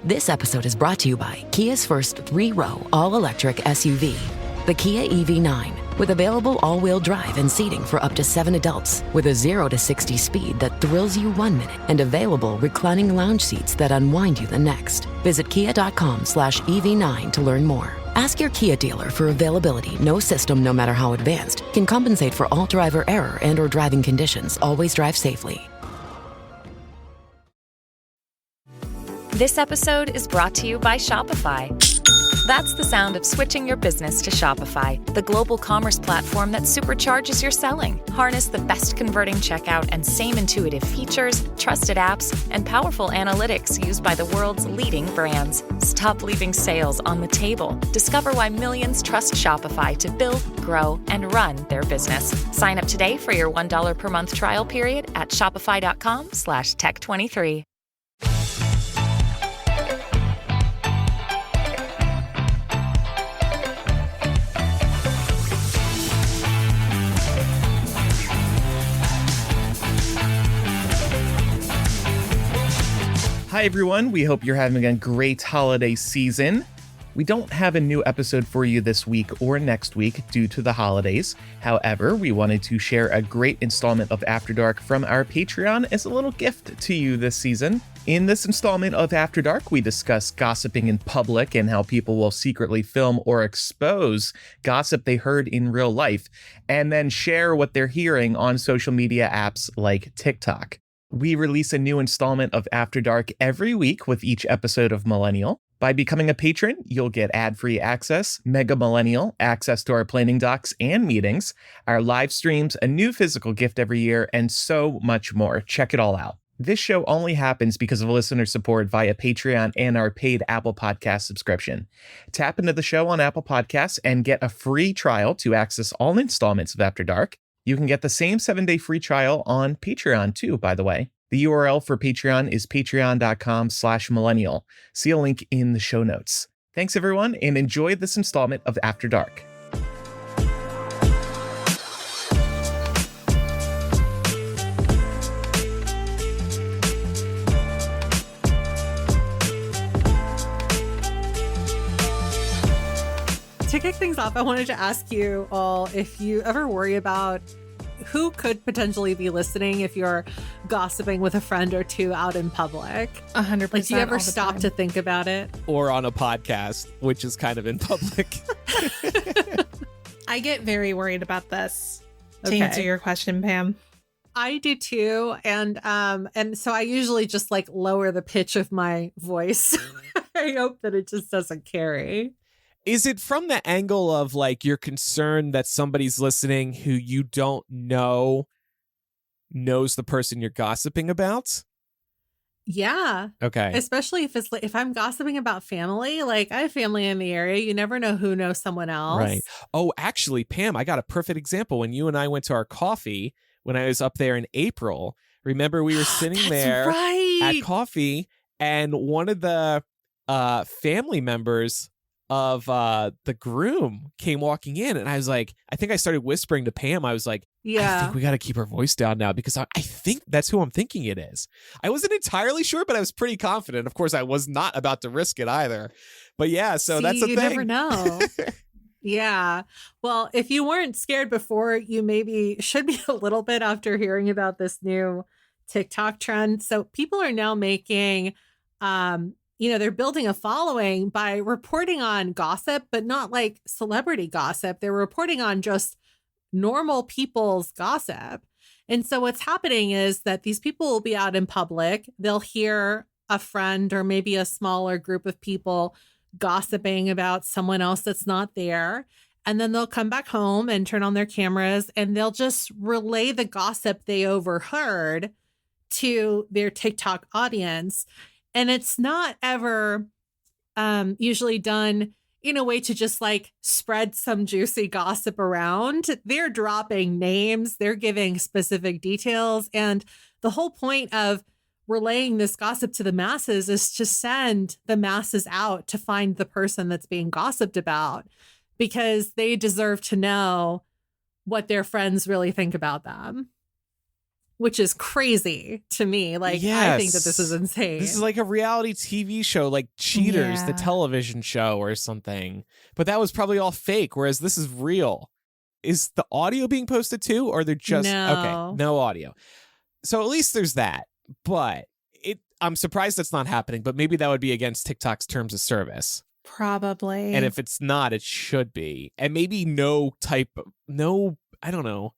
This episode is brought to you by Kia's first 3-row all-electric SUV, the Kia EV9, with available all-wheel drive and seating for up to 7 adults, with a 0 to 60 speed that thrills you 1 minute, and available reclining lounge seats that unwind you the next. Visit kia.com/EV9 to learn more. Ask your Kia dealer for availability. No system, no matter how advanced, can compensate for all driver error and or driving conditions. Always drive safely. This episode is brought to you by Shopify. That's the sound of switching your business to Shopify, the global commerce platform that supercharges your selling. Harness the best converting checkout and same intuitive features, trusted apps, and powerful analytics used by the world's leading brands. Stop leaving sales on the table. Discover why millions trust Shopify to build, grow, and run their business. Sign up today for your $1 per month trial period at shopify.com/tech23. Hi, everyone. We hope you're having a great holiday season. We don't have a new episode for you this week or next week due to the holidays. However, we wanted to share a great installment of After Dark from our Patreon as a little gift to you this season. In this installment of After Dark, we discuss gossiping in public and how people will secretly film or expose gossip they heard in real life, and then share what they're hearing on social media apps like TikTok. We release a new installment of After Dark every week with each episode of Millennial. By becoming a patron, you'll get ad-free access, Mega Millennial, access to our planning docs and meetings, our live streams, a new physical gift every year, and so much more. Check it all out. This show only happens because of listener support via Patreon and our paid Apple Podcast subscription. Tap into the show on Apple Podcasts and get a free trial to access all installments of After Dark. You can get the same 7-day free trial on Patreon too, by the way. The URL for Patreon is patreon.com/millennial. See a link in the show notes. Thanks, everyone, and enjoy this installment of After Dark. To kick things off, I wanted to ask you all if you ever worry about who could potentially be listening if you're gossiping with a friend or two out in public. 100%. Like, do you ever stop to think about it? Or on a podcast, which is kind of in public. I get very worried about this, to Okay. answer your question, Pam. I do too, and so I usually just like lower the pitch of my voice. I hope that it just doesn't carry. Is it from the angle of like you're concerned that somebody's listening who you don't know knows the person you're gossiping about? Yeah. Okay. Especially if I'm gossiping about family, like I have family in the area, you never know who knows someone else. Right. Oh, actually, Pam, I got a perfect example. When you and I went to our coffee, when I was up there in April, remember we were sitting there at coffee, and one of the family members of the groom came walking in, and I was like, I think I started whispering to Pam. I was like, I think we got to keep our voice down now because I think that's who I'm thinking it is. I wasn't entirely sure, but I was pretty confident. Of course, I was not about to risk it either. But yeah, so that's the thing. You never know. Yeah. Well, if you weren't scared before, you maybe should be a little bit after hearing about this new TikTok trend. So people are now making they're building a following by reporting on gossip, but not like celebrity gossip. They're reporting on just normal people's gossip. And so what's happening is that these people will be out in public. They'll hear a friend or maybe a smaller group of people gossiping about someone else that's not there. And then they'll come back home and turn on their cameras and they'll just relay the gossip they overheard to their TikTok audience. And it's not ever usually done in a way to just like spread some juicy gossip around. They're dropping names, they're giving specific details. And the whole point of relaying this gossip to the masses is to send the masses out to find the person that's being gossiped about, because they deserve to know what their friends really think about them. which is crazy to me. Like, I think that this is insane. This is like a reality TV show, like Cheaters, the television show or something. But that was probably all fake, whereas this is real. Is the audio being posted too, or they're just okay? No audio. So at least there's that. But I'm surprised that's not happening. But maybe that would be against TikTok's terms of service. Probably. And if it's not, it should be. And maybe I don't know,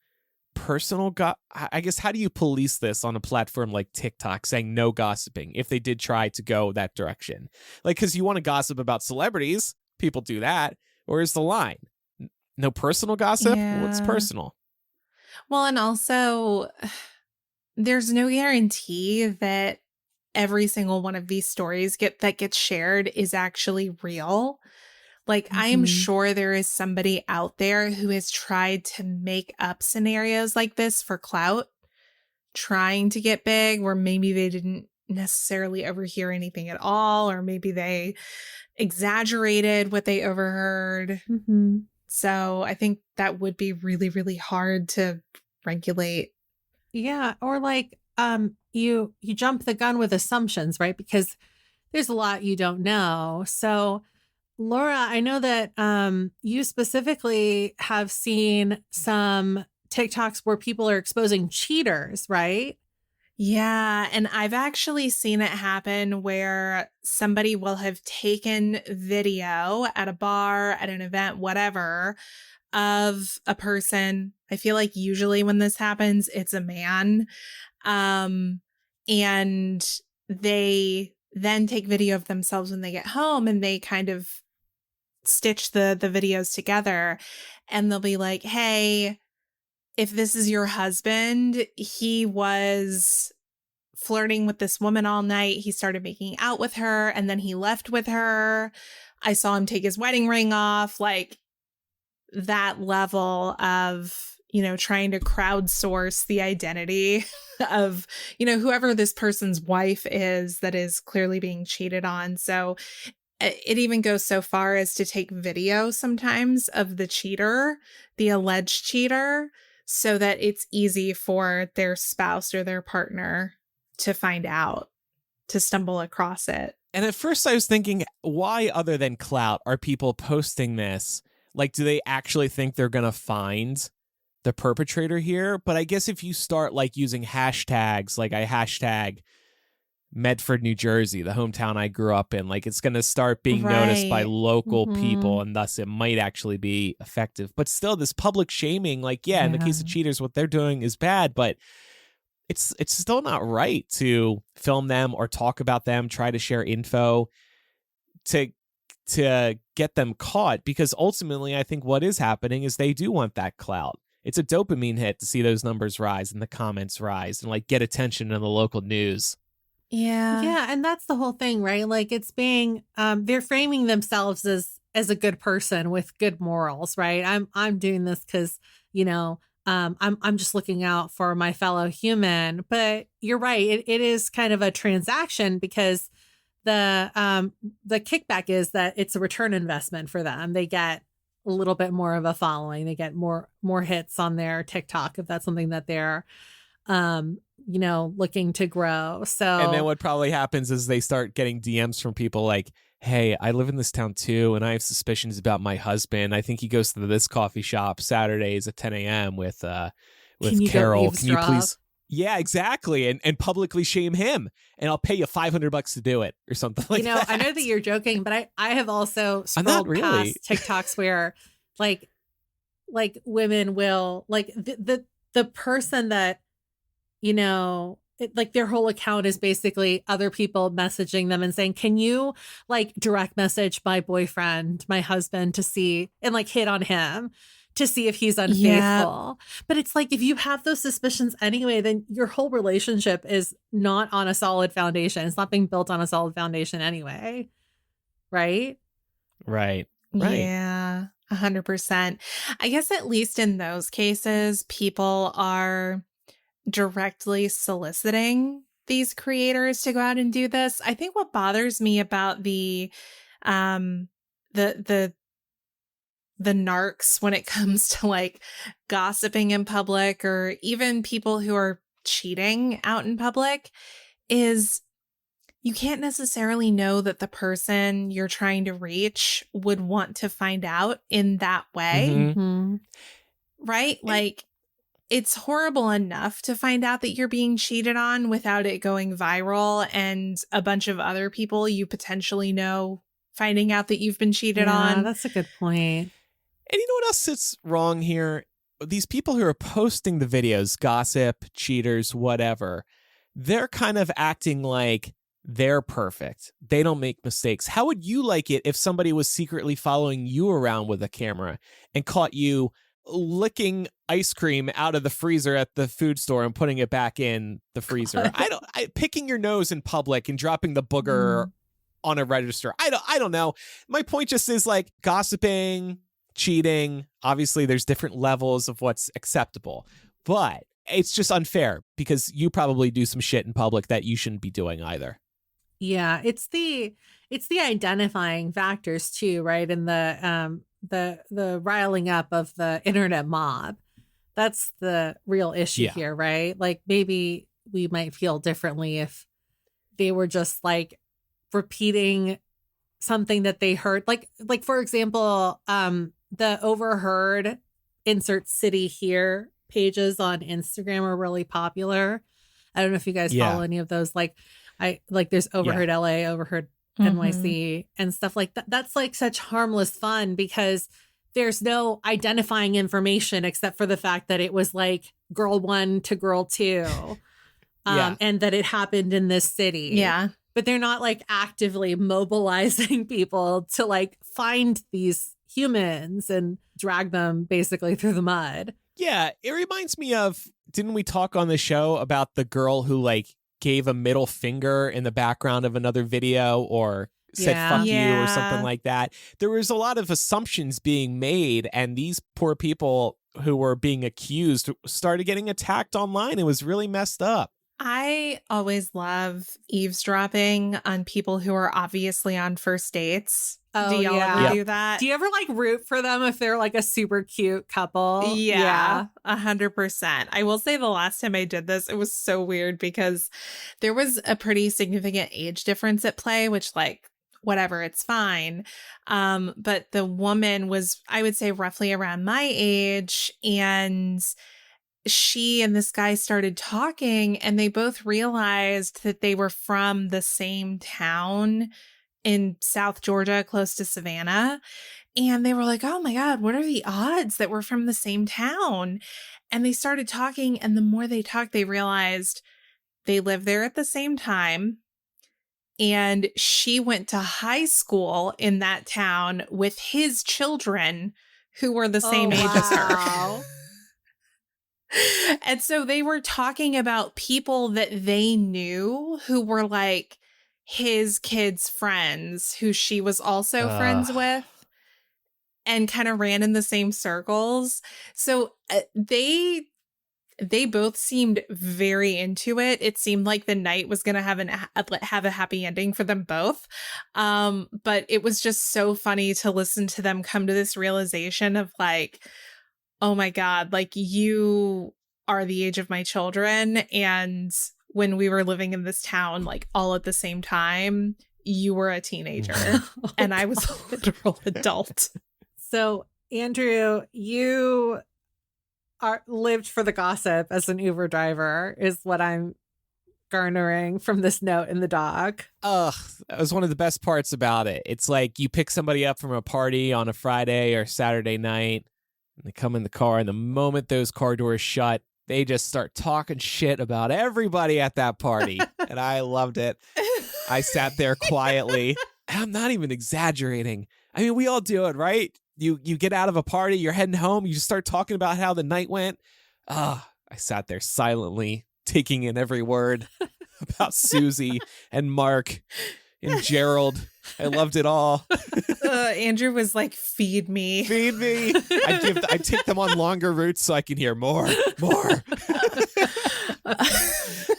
personal I guess, how do you police this on a platform like TikTok saying no gossiping if they did try to go that direction? Like, because you want to gossip about celebrities, people do that. Where's the line? No personal gossip? Yeah. What's personal? Well, and also, there's no guarantee that every single one of these stories that gets shared is actually real. Like, I am sure there is somebody out there who has tried to make up scenarios like this for clout, trying to get big, where maybe they didn't necessarily overhear anything at all, or maybe they exaggerated what they overheard. So I think that would be really, really hard to regulate. Yeah. Or like, you jump the gun with assumptions, right? Because there's a lot you don't know. So Laura, I know that you specifically have seen some TikToks where people are exposing cheaters, right? Yeah, and I've actually seen it happen where somebody will have taken video at a bar, at an event, whatever, of a person. I feel like usually when this happens, it's a man. And they then take video of themselves when they get home, and they kind of stitch the videos together, and they'll be like, hey, if this is your husband, he was flirting with this woman all night. He started making out with her, and then he left with her. I saw him take his wedding ring off. Like, that level of, trying to crowdsource the identity of, whoever this person's wife is that is clearly being cheated on. So it even goes so far as to take video sometimes of the cheater, the alleged cheater, so that it's easy for their spouse or their partner to find out, to stumble across it. And at first I was thinking, why, other than clout, are people posting this? Like, do they actually think they're going to find the perpetrator here? But I guess if you start like using hashtags, like I hashtag Medford, New Jersey, the hometown I grew up in, like, it's going to start being noticed by local people, and thus it might actually be effective. But still, this public shaming, like, in the case of cheaters, what they're doing is bad, but it's still not right to film them or talk about them, try to share info to get them caught, because ultimately I think what is happening is they do want that clout. It's a dopamine hit to see those numbers rise and the comments rise and like get attention in the local news. Yeah. And that's the whole thing, right? Like, it's being, they're framing themselves as a good person with good morals, right? I'm doing this because, I'm just looking out for my fellow human. But you're right. It is kind of a transaction, because the kickback is that it's a return investment for them. They get a little bit more of a following. They get more hits on their TikTok, if that's something that they're looking to grow. So, and then what probably happens is they start getting DMs from people like, hey, I live in this town too, and I have suspicions about my husband. I think he goes to this coffee shop Saturdays at 10 a.m. with Carol. Can you please? Yeah, exactly. And publicly shame him, and I'll pay you $500 to do it or something like that. I know that you're joking, but I have also scrolled past TikToks where like women will, like, the person that, like, their whole account is basically other people messaging them and saying, can you like direct message my boyfriend, my husband, to see, and like hit on him to see if he's unfaithful. Yeah. But it's like, if you have those suspicions anyway, then your whole relationship is not on a solid foundation. It's not being built on a solid foundation anyway. Right? Right. Yeah, 100%. I guess at least in those cases, people are directly soliciting these creators to go out and do this. I think what bothers me about the narcs when it comes to like gossiping in public, or even people who are cheating out in public is you can't necessarily know that the person you're trying to reach would want to find out in that way. Mm-hmm. Right? Like, it's horrible enough to find out that you're being cheated on without it going viral and a bunch of other people you potentially know finding out that you've been cheated on. That's a good point. And you know what else is wrong here? These people who are posting the videos, gossip, cheaters, whatever, they're kind of acting like they're perfect. They don't make mistakes. How would you like it if somebody was secretly following you around with a camera and caught you licking ice cream out of the freezer at the food store and putting it back in the freezer? Picking your nose in public and dropping the booger on a register. I don't know. My point just is like gossiping, cheating. Obviously, there's different levels of what's acceptable, but it's just unfair because you probably do some shit in public that you shouldn't be doing either. Yeah, it's the identifying factors too, right? And the riling up of the internet mob. That's the real issue here, right? Like maybe we might feel differently if they were just like repeating something that they heard. Like for example, the overheard insert city here pages on Instagram are really popular. I don't know if you guys follow any of those. There's overheard LA, overheard NYC and stuff like that. That's like such harmless fun because there's no identifying information except for the fact that it was like girl 1 to girl 2 and that it happened in this city. Yeah. But they're not like actively mobilizing people to like find these humans and drag them basically through the mud. Yeah, it reminds me of, didn't we talk on the show about the girl who like gave a middle finger in the background of another video or said fuck you or something like that? There was a lot of assumptions being made, and these poor people who were being accused started getting attacked online. It was really messed up. I always love eavesdropping on people who are obviously on first dates. Oh, do y'all ever do that? Do you ever like root for them if they're like a super cute couple? Yeah, 100%. I will say the last time I did this, it was so weird because there was a pretty significant age difference at play, which like, whatever, it's fine. But the woman was, I would say, roughly around my age, and she and this guy started talking, and they both realized that they were from the same town in South Georgia, close to Savannah. And they were like, oh my God, what are the odds that we're from the same town? And they started talking. And the more they talked, they realized they lived there at the same time. And she went to high school in that town with his children who were the same age as her. And so they were talking about people that they knew who were like his kids' friends who she was also friends with, and kind of ran in the same circles. So they both seemed very into it. It seemed like the night was going to have a happy ending for them both. But it was just so funny to listen to them come to this realization of like, oh my God, like you are the age of my children. And when we were living in this town, like all at the same time, you were a teenager and I was a literal adult. So Andrew, you lived for the gossip as an Uber driver is what I'm garnering from this note in the doc. Ugh, that was one of the best parts about it. It's like you pick somebody up from a party on a Friday or Saturday night, and they come in the car, and the moment those car doors shut, they just start talking shit about everybody at that party. And I loved it. I sat there quietly. I'm not even exaggerating. I mean, we all do it, right? You get out of a party, you're heading home, you just start talking about how the night went. I sat there silently, taking in every word about Susie and Mark and Gerald. I loved it all. Andrew was like, feed me. Feed me. I take them on longer routes so I can hear more.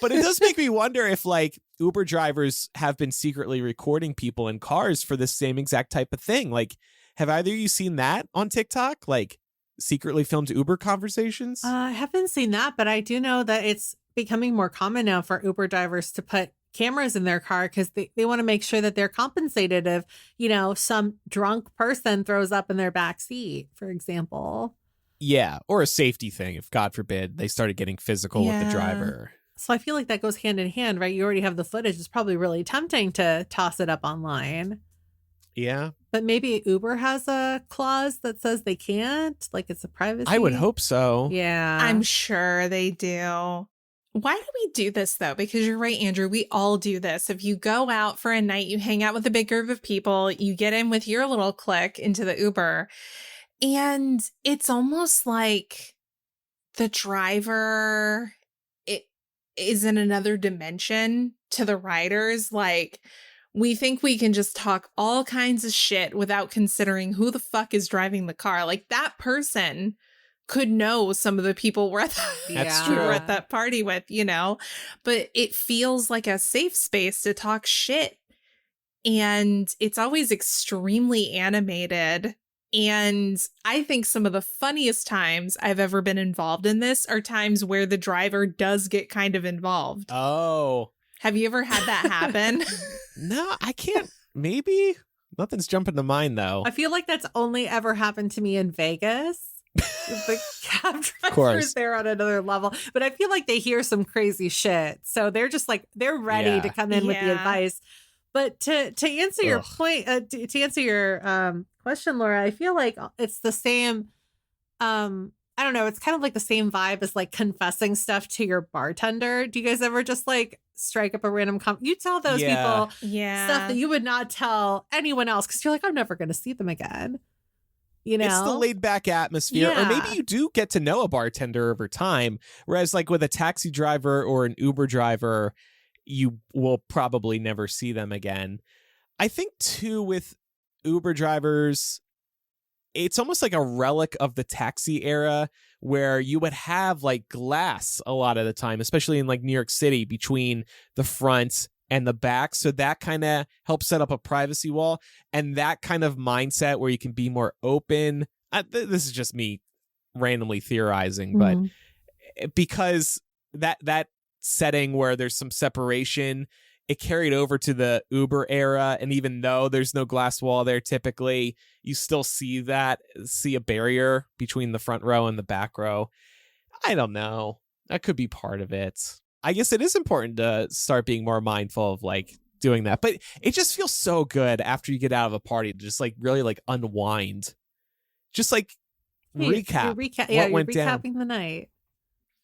But it does make me wonder if like Uber drivers have been secretly recording people in cars for the same exact type of thing. Like, have either of you seen that on TikTok? Like secretly filmed Uber conversations? I haven't seen that, but I do know that it's becoming more common now for Uber drivers to put cameras in their car because they want to make sure that they're compensated if, some drunk person throws up in their back seat, for example. Yeah, or a safety thing, if God forbid they started getting physical with the driver. So I feel like that goes hand in hand, right? You already have the footage. It's probably really tempting to toss it up online. Yeah. But maybe Uber has a clause that says they can't, like it's a privacy. I would hope so. Yeah. I'm sure they do. Why do we do this, though? Because you're right, Andrew. We all do this. If you go out for a night, you hang out with a big group of people, you get in with your little clique into the Uber, and it's almost like the driver is in another dimension to the riders. Like, we think we can just talk all kinds of shit without considering who the fuck is driving the car. Like, that person could know some of the people we're at we're at that party with, but it feels like a safe space to talk shit. And it's always extremely animated. And I think some of the funniest times I've ever been involved in this are times where the driver does get kind of involved. Oh. Have you ever had that happen? No, I can't. Maybe. Nothing's jumping to mind, though. I feel like that's only ever happened to me in Vegas. The cab drivers there on another level. But I feel like they hear some crazy shit. So they're just like, they're ready to come in with the advice. But to answer your point, to answer your question, Laura, I feel like it's the same. I don't know. It's kind of like the same vibe as like confessing stuff to your bartender. Do you guys ever just like strike up a random you tell those people stuff that you would not tell anyone else because you're like, I'm never going to see them again. It's the laid back atmosphere. Or maybe you do get to know a bartender over time. Whereas like with a taxi driver or an Uber driver, you will probably never see them again. I think too with Uber drivers, it's almost like a relic of the taxi era where you would have like glass a lot of the time, especially in like New York City between the front and the back. So that kind of helps set up a privacy wall, and that kind of mindset where you can be more open. This is just me randomly theorizing, but because that setting where there's some separation, it carried over to the Uber era. And even though there's no glass wall there, typically you still see a barrier between the front row and the back row. I don't know. That could be part of it. I guess it is important to start being more mindful of like doing that, but it just feels so good after you get out of a party to just like really like unwind, just like recap what went down. Recapping the night.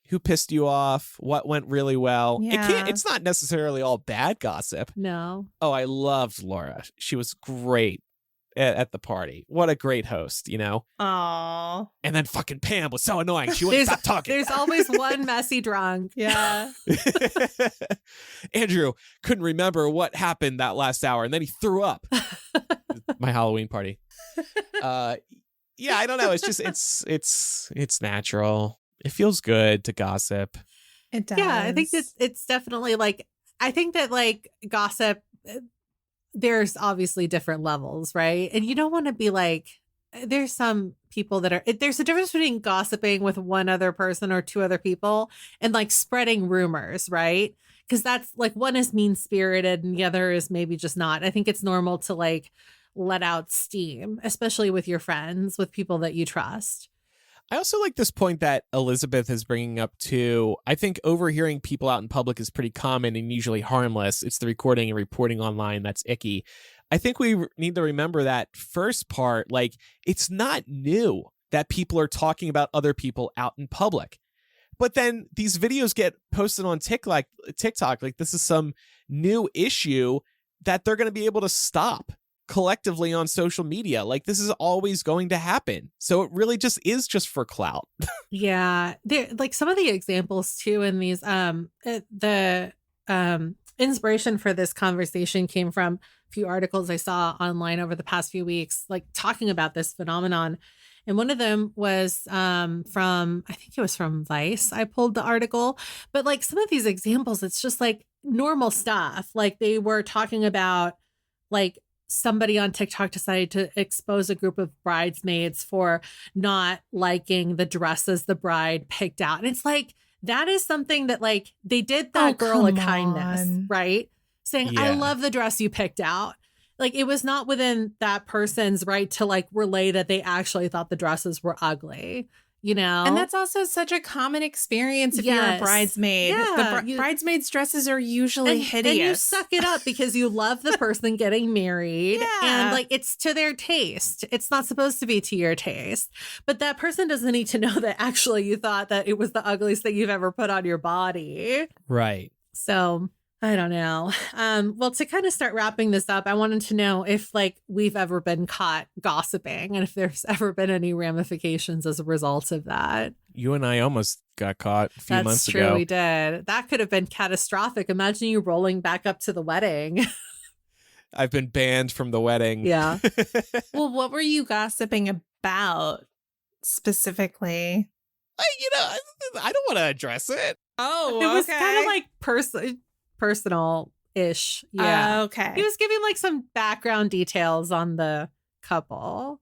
Who pissed you off? What went really well? Yeah. It's not necessarily all bad gossip. No. Oh, I loved Laura. She was great at the party. What a great host, Aww. And then fucking Pam was so annoying. She wouldn't stop talking. There's always one messy drunk. Yeah. Andrew couldn't remember what happened that last hour, and then he threw up. My Halloween party. Yeah, I don't know. It's just it's natural. It feels good to gossip. It does. Yeah, I think it's definitely like, I think that like gossip, there's obviously different levels, right? And you don't want to be like, there's some people there's a difference between gossiping with one other person or two other people and like spreading rumors, right? Because that's like, one is mean spirited and the other is maybe just not. I think it's normal to like let out steam, especially with your friends, with people that you trust. I also like this point that Elizabeth is bringing up too. I think overhearing people out in public is pretty common and usually harmless. It's the recording and reporting online that's icky. I think we need to remember that first part, like it's not new that people are talking about other people out in public. But then these videos get posted on TikTok, like this is some new issue that they're going to be able to stop collectively on social media. Like this is always going to happen. So it really just is just for clout. Yeah. There, like some of the examples too in these, the inspiration for this conversation came from a few articles I saw online over the past few weeks, like talking about this phenomenon. And one of them was from, I think it was from Vice. I pulled the article, but like some of these examples, it's just like normal stuff. Like they were talking about like somebody on TikTok decided to expose a group of bridesmaids for not liking the dresses the bride picked out. And it's like, that is something that like they did that girl a kindness, right? Saying, I love the dress you picked out. Like it was not within that person's right to like relay that they actually thought the dresses were ugly, you know? And that's also such a common experience if you're a bridesmaid. Yeah, the bridesmaids' dresses are usually hideous. And you suck it up because you love the person getting married. And like it's to their taste. It's not supposed to be to your taste. But that person doesn't need to know that actually you thought that it was the ugliest thing you've ever put on your body. Right. So I don't know. Well, to kind of start wrapping this up, I wanted to know if like we've ever been caught gossiping and if there's ever been any ramifications as a result of that. You and I almost got caught a few months ago. That's true, we did. That could have been catastrophic. Imagine you rolling back up to the wedding. I've been banned from the wedding. Yeah. Well, what were you gossiping about specifically? I don't want to address it. Oh, it was kind of like personal-ish. Yeah. Okay. He was giving like some background details on the couple.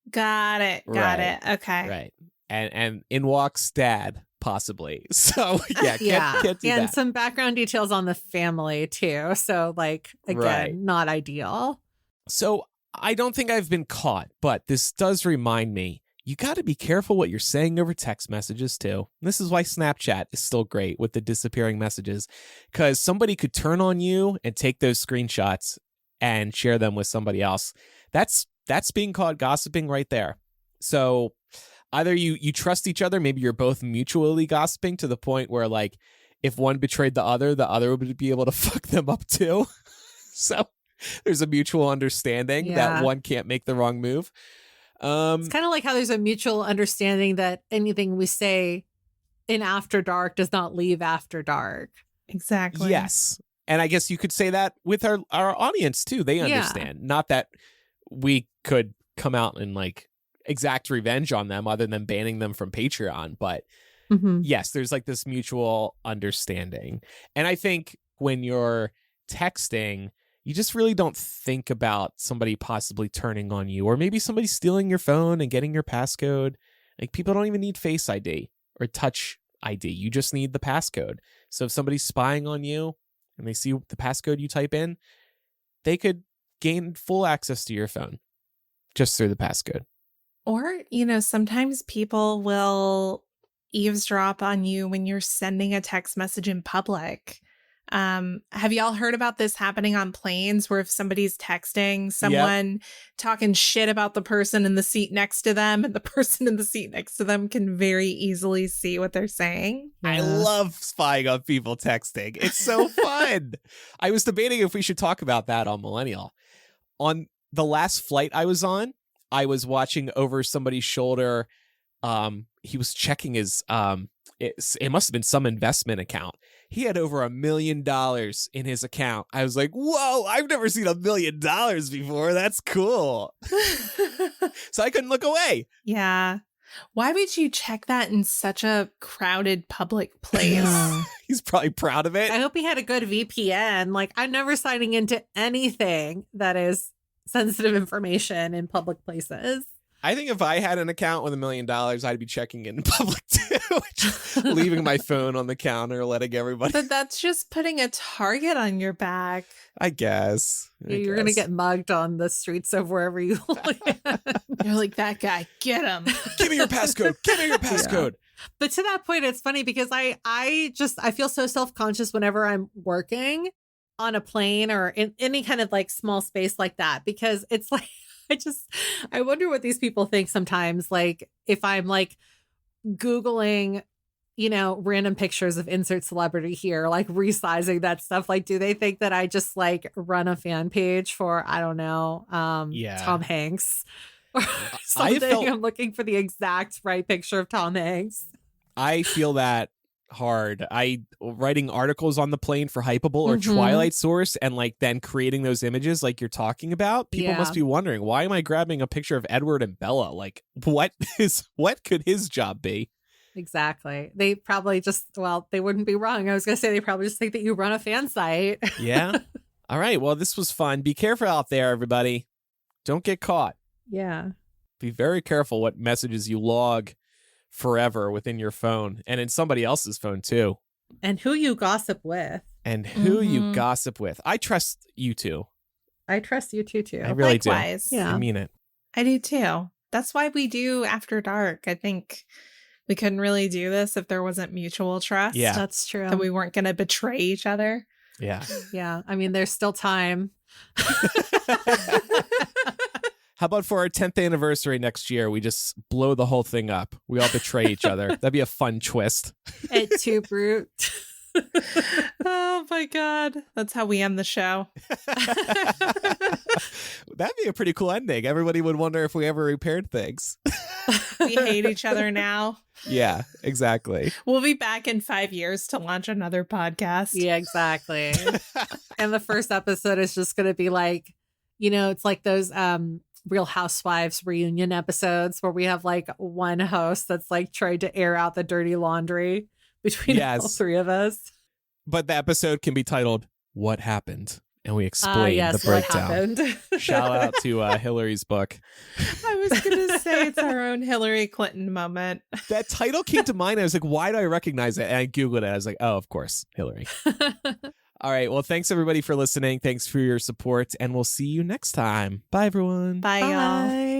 Got it. Okay. Right. And in walks dad, possibly. So can't do and that. some background details on the family too. So like again, not ideal. So I don't think I've been caught, but this does remind me, you got to be careful what you're saying over text messages too. And this is why Snapchat is still great with the disappearing messages, because somebody could turn on you and take those screenshots and share them with somebody else. That's being caught gossiping right there. So either you trust each other, maybe you're both mutually gossiping to the point where like if one betrayed the other would be able to fuck them up too. So there's a mutual understanding that one can't make the wrong move. It's kind of like how there's a mutual understanding that anything we say in After Dark does not leave After Dark. Exactly. Yes. And I guess you could say that with our audience too. They understand. Not that we could come out and like exact revenge on them other than banning them from Patreon. But yes, there's like this mutual understanding. And I think when you're texting, you just really don't think about somebody possibly turning on you or maybe somebody stealing your phone and getting your passcode. Like people don't even need Face ID or Touch ID. You just need the passcode. So if somebody's spying on you and they see the passcode you type in, they could gain full access to your phone just through the passcode. Or, sometimes people will eavesdrop on you when you're sending a text message in public. Have y'all heard about this happening on planes where if somebody's texting someone talking shit about the person in the seat next to them and the person in the seat next to them can very easily see what they're saying? I love spying on people texting. It's so fun. I was debating if we should talk about that on Millennial. On the last flight I was on, I was watching over somebody's shoulder. He was checking his, it must have been some investment account. He had over $1 million in his account. I was like, whoa, I've never seen $1 million before. That's cool. So I couldn't look away. Yeah. Why would you check that in such a crowded public place? He's probably proud of it. I hope he had a good VPN. Like, I'm never signing into anything that is sensitive information in public places. I think if I had an account with $1 million, I'd be checking in public too. Just leaving my phone on the counter, letting everybody. But that's just putting a target on your back. I guess. You're going to get mugged on the streets of wherever you live. You're like, that guy, get him. Give me your passcode. Give me your passcode. Yeah. But to that point, it's funny because I feel so self-conscious whenever I'm working on a plane or in any kind of like small space like that, because it's like, I wonder what these people think sometimes. Like if I'm like Googling, random pictures of insert celebrity here, like resizing that stuff. Like, do they think that I just like run a fan page for, I don't know, Tom Hanks or something? I'm looking for the exact right picture of Tom Hanks. I feel that hard. Writing articles on the plane for Hypable or Twilight Source and like then creating those images like you're talking about. People must be wondering, why am I grabbing a picture of Edward and Bella? Like what could his job be? Exactly. They probably they wouldn't be wrong. I was going to say they probably just think that you run a fan site. Yeah. All right. Well, this was fun. Be careful out there, everybody. Don't get caught. Yeah. Be very careful what messages you log forever within your phone and in somebody else's phone too. And who you gossip with. And who you gossip with. I trust you two. I trust you too. I really Likewise. do. Yeah. I mean it. I do too. That's why we do After Dark. I think we couldn't really do this if there wasn't mutual trust. Yeah. That's true. That we weren't going to betray each other. Yeah. Yeah. I mean, there's still time. How about for our 10th anniversary next year, we just blow the whole thing up. We all betray each other. That'd be a fun twist. At Two Brute. Oh my God. That's how we end the show. That'd be a pretty cool ending. Everybody would wonder if we ever repaired things. We hate each other now. Yeah, exactly. We'll be back in 5 years to launch another podcast. Yeah, exactly. And the first episode is just going to be like, it's like those Real Housewives reunion episodes where we have like one host that's like tried to air out the dirty laundry between all three of us. But the episode can be titled "What Happened," and we explain the breakdown. What happened. Shout out to Hillary's book. I was going to say it's our own Hillary Clinton moment. That title came to mind. I was like, why do I recognize it? And I Googled it. I was like, oh, of course, Hillary. All right. Well, thanks everybody for listening. Thanks for your support. And we'll see you next time. Bye, everyone. Bye, y'all.